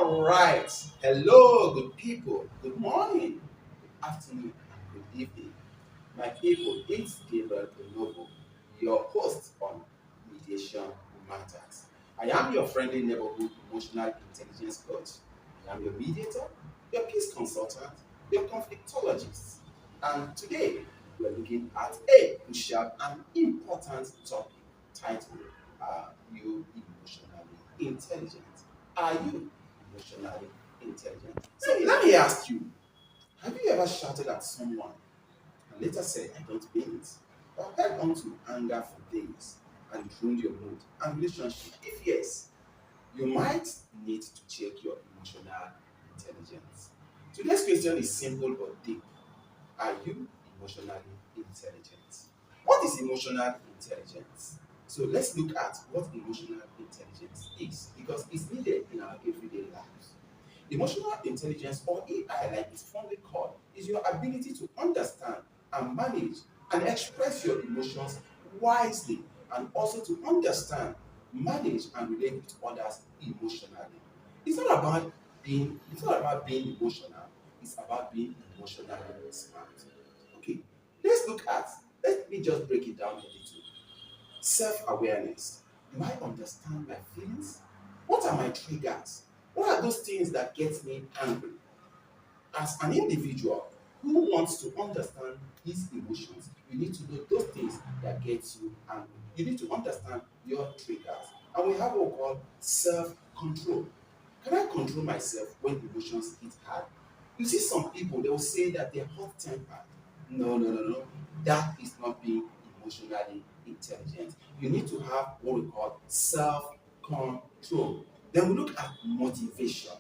All right. Hello, good people. Good morning, good afternoon, and good evening. My people, it's Gabriel Onovo, your host on Mediation Matters. I am your friendly neighborhood emotional intelligence coach. I am your mediator, your peace consultant, your conflictologist. And today, we're looking at a crucial and important topic titled Are You Emotionally Intelligent? Are you emotionally intelligent? So let me ask you, have you ever shouted at someone and later said, I don't mean it, or held on to anger for days and it ruined your mood and relationship? If yes, you might need to check your emotional intelligence. Today's question is simple but deep. Are you emotionally intelligent? What is emotional intelligence? So let's look at what emotional intelligence is because it's needed in our everyday lives. Emotional intelligence, or AI like it's fondly called, is your ability to understand and manage and express your emotions wisely and also to understand, manage and relate with others emotionally. It's not about being emotional, it's about being emotionally smart. Okay, let me just break it down a little. Self-awareness. Do I understand my feelings? What are my triggers? What are those things that get me angry? As an individual who wants to understand his emotions, you need to know those things that get you angry. You need to understand your triggers. And we have what we call self-control. Can I control myself when emotions hit hard? You see some people, they will say that they're hot-tempered. No, no, no, no. That is not being emotionally intelligent. You need to have what we call self-control. Then we look at motivation.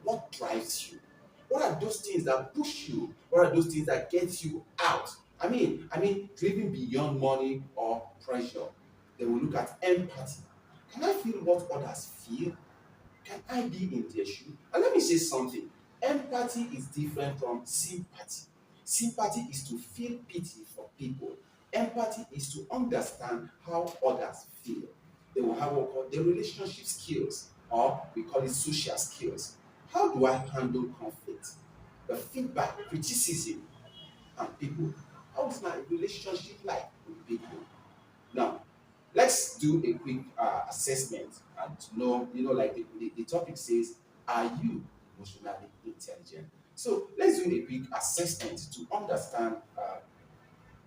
What drives you? What are those things that push you? What are those things that get you out? I mean, driven beyond money or pressure. Then we look at empathy. Can I feel what others feel? Can I be in their shoe? And let me say something. Empathy is different from sympathy. Sympathy is to feel pity for people. Empathy is to understand how others feel. They will have what we call the relationship skills, or we call it social skills. How do I handle conflict? The feedback, criticism, and people. How is my relationship like with people? Now, let's do a quick assessment and like the topic says, are you emotionally intelligent? So let's do a quick assessment to understand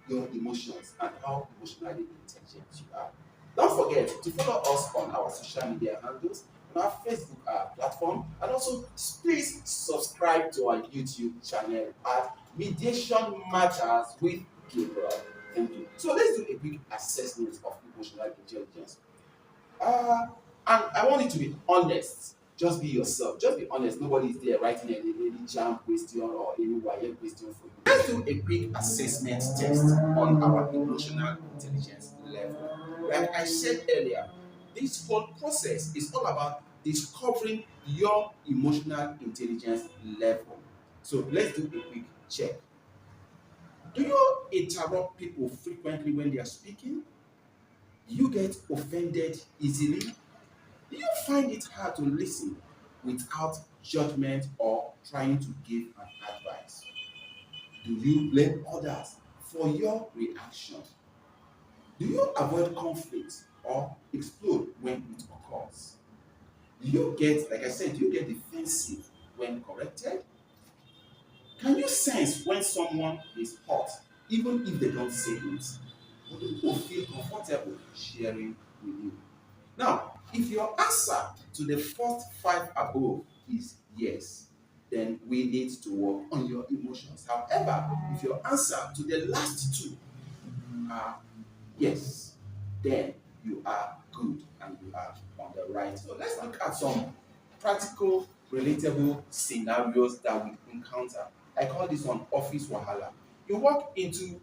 your emotions and how emotionally intelligent you are. Don't forget to follow us on our social media handles, on our Facebook platform, and also please subscribe to our YouTube channel at Mediation Matters with Gabriel. Thank you. So let's do a quick assessment of emotional intelligence. Uh, and I want you to be honest. Just be yourself. Just be honest. Nobody is there writing any jam question or any wire question for you. Let's do a quick assessment test on our emotional intelligence level. Like I said earlier, this whole process is all about discovering your emotional intelligence level. So let's do a quick check. Do you interrupt people frequently when they are speaking? Do you get offended easily? Do you find it hard to listen without judgment or trying to give an advice? Do you blame others for your reaction? Do you avoid conflict or explode when it occurs? Do you get, like I said, do you get defensive when corrected? Can you sense when someone is hot, even if they don't say it? Or do people feel comfortable sharing with you? Now, if your answer to the first five above is yes, then we need to work on your emotions. However, if your answer to the last two are yes, then you are good and you are on the right. So let's look at some practical, relatable scenarios that we encounter. I call this one office wahala. You walk into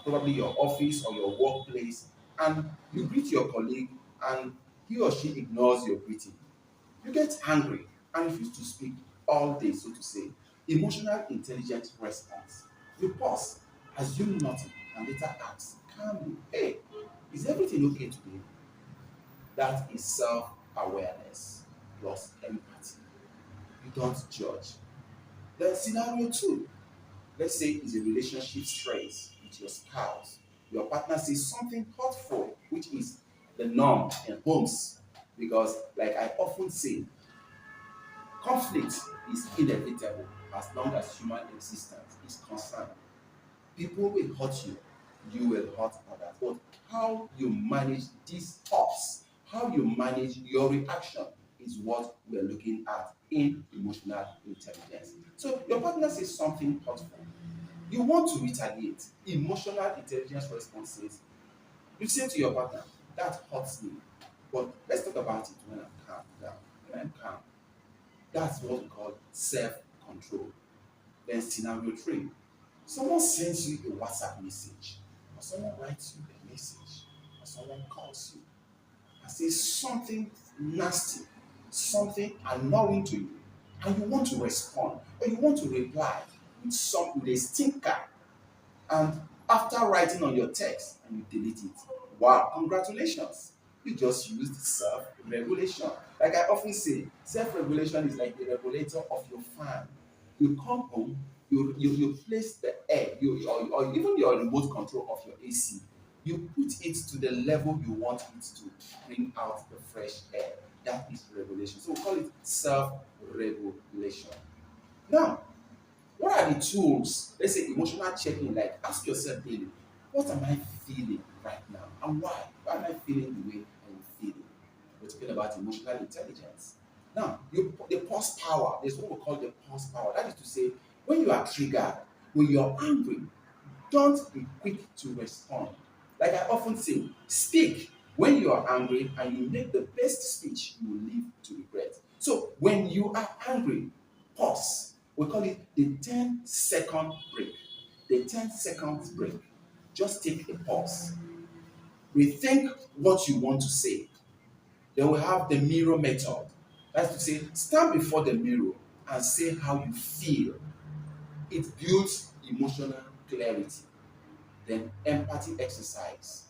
probably your office or your workplace and you greet your colleague and he or she ignores your greeting. You get angry and refuse to speak all day, so to say. Emotional intelligence response. You pause, assume nothing, and later ask calmly, hey, is everything okay today? That is self awareness plus empathy. don't judge. Then scenario two, let's say it's a relationship stress with your spouse. Your partner says something hurtful, which is the norm in homes. Because, like I often say, conflict is inevitable as long as human existence is concerned. People will hurt you, you will hurt others. But how you manage these hurts, how you manage your reaction is what we're looking at in emotional intelligence. So your partner says something hurtful. You want to retaliate. Emotional intelligence responses. You say to your partner, that hurts me. But let's talk about it when I'm calm down. When I'm calm. That's what we call self-control. Then scenario three. Someone sends you a WhatsApp message, or someone writes you a message, or someone calls you and says something nasty, something annoying to you, and you want to respond, or you want to reply with a stinker, and after writing on your text and you delete it. Wow, congratulations. You just used self-regulation. Like I often say, self-regulation is like the regulator of your fan. You come home, you place the air, or even your remote control of your AC, you put it to the level you want it to bring out the fresh air. That is regulation. So we call it self-regulation. Now, what are the tools? Let's say emotional checking, like ask yourself daily, what am I feeling right now? And why? Why am I feeling the way I'm feeling? We're talking about emotional intelligence. Now, the pause power, there's what we call the pause power. That is to say, when you are triggered, when you're angry, don't be quick to respond. Like I often say, speak when you are angry and you make the best speech you will live to regret. So when you are angry, pause. We call it the 10-second break. The 10 seconds break. Just take a pause. Rethink what you want to say. Then we have the mirror method. That's to say, stand before the mirror and say how you feel. It builds emotional clarity. Then empathy exercise.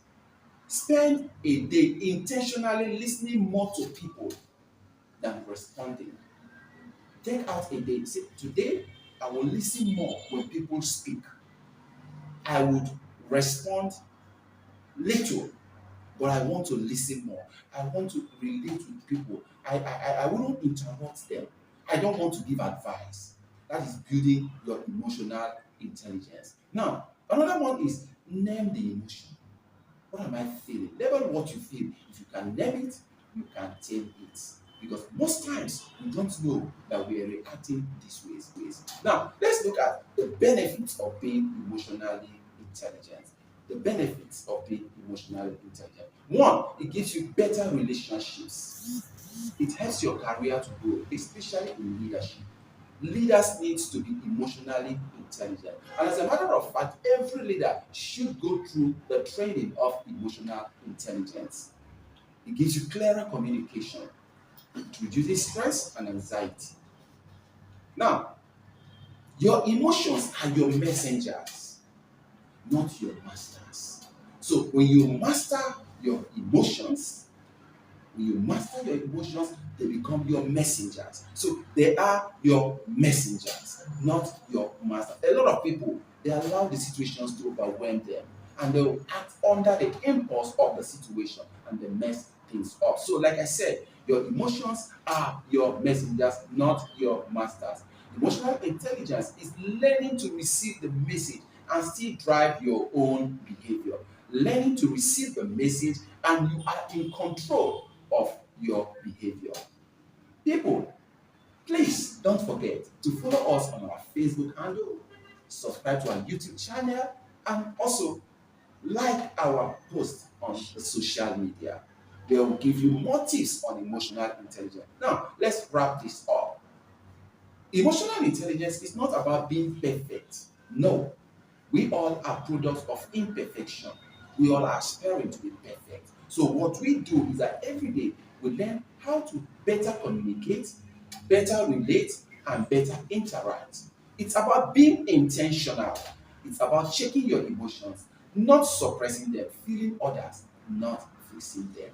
Spend a day intentionally listening more to people than responding. Take out a day. Say, today I will listen more when people speak. I would respond little, but I want to listen more. I want to relate with people. I wouldn't interrupt them. I don't want to give advice. That is building your emotional intelligence. Now, another one is name the emotion. What am I feeling? Label what you feel. If you can name it, you can tame it. Because most times we don't know that we are reacting these ways. Now, let's look at the benefits of being emotionally intelligent. The benefits of being emotionally intelligent. One, it gives you better relationships. It helps your career to grow, especially in leadership. Leaders need to be emotionally intelligent. And as a matter of fact, every leader should go through the training of emotional intelligence. It gives you clearer communication. It reduces stress and anxiety. Now, your emotions are your messengers, not your masters. So when you master your emotions, they become your messengers. So they are your messengers, not your masters. A lot of people, they allow the situations to overwhelm them and they will act under the impulse of the situation and they mess things up. So, like I said, your emotions are your messengers, not your masters. Emotional intelligence is learning to receive the message and still drive your own behavior. Learning to receive the message and you are in control of your behavior. People, please don't forget to follow us on our Facebook handle, subscribe to our YouTube channel, and also like our posts on the social media. They will give you more tips on emotional intelligence. Now, let's wrap this up. Emotional intelligence is not about being perfect. No, we all are products of imperfection. We all are aspiring to be perfect. So what we do is that every day we learn how to better communicate, better relate, and better interact. It's about being intentional. It's about checking your emotions, not suppressing them, feeling others, not fixing them.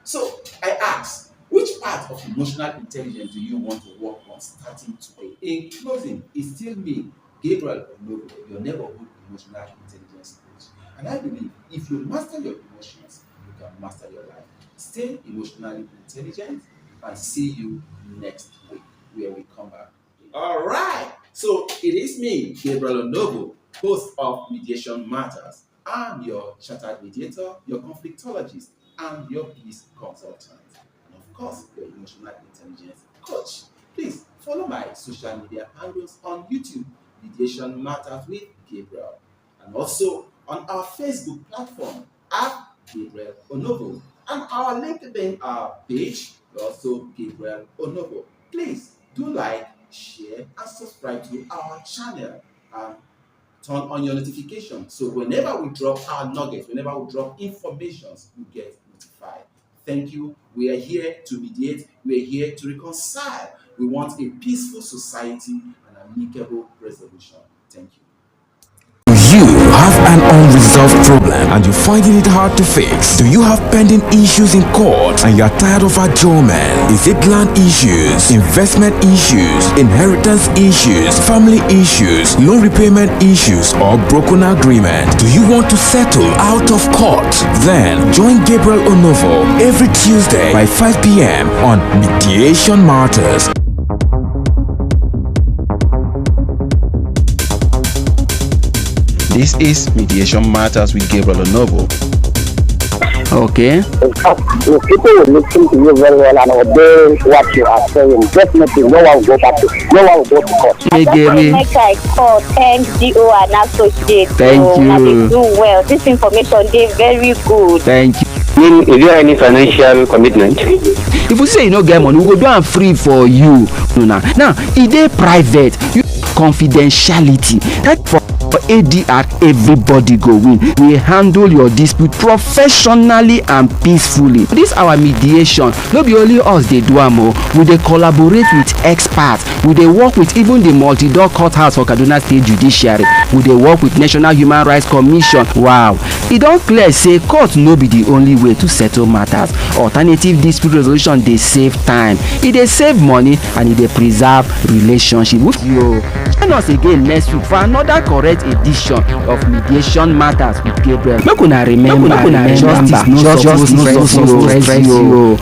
So I ask, Which part of emotional intelligence do you want to work on starting today? In closing, it's still me, Gabriel Onovo, your neighborhood emotional intelligence coach. And I believe if you master your emotions, you can master your life. Stay emotionally intelligent and see you next week where we come back. All right. So it is me, Gabriel Onovo, host of Mediation Matters. I'm your chartered mediator, your conflictologist, and your peace consultant. And of course, your emotional intelligence coach. Please follow my social media handles on YouTube, Mediation Matters with Gabriel, and also on our Facebook platform at Gabriel Onovo, and our LinkedIn page, also Gabriel Onovo. Please do like, share, and subscribe to our channel, and turn on your notification so whenever we drop our nuggets, whenever we drop informations, you get notified. Thank you. We are here to mediate. We are here to reconcile. We want a peaceful society and amicable resolution. Thank you. You have an unresolved problem and you're finding it hard to fix. Do you have pending issues in court and you're tired of adjournment? Is it land issues, investment issues, inheritance issues, family issues, loan repayment issues, or broken agreement? Do you want to settle out of court? Then join Gabriel Onovo every Tuesday by 5 p.m. on Mediation Matters. This is Mediation Matters with Gabriel Onovo. Okay. If people will listen to you very well and obey what you are saying, definitely no one will go to court. Hey, Gary. Make I call, thank GO and associate. Thank you. They do well. This information they very good. Thank you. Is there any financial commitment? If you say you no get money, we go do am free for you. Now, it is private. You confidentiality. That for ADR, everybody go win. We handle your dispute professionally and peacefully. This our mediation. No be only us they do am o. We dey collaborate with experts. We dey work with even the multi-door courthouse for Kaduna State Judiciary. We dey work with National Human Rights Commission. Wow. E don clear say court no be the only way to settle matters. Alternative dispute resolution dey save time. E dey save money and e dey preserve relationship. Yo, join us again next week for another correct edition of Mediation Matters with Gabriel. Make una remember, justice no suppose stress you.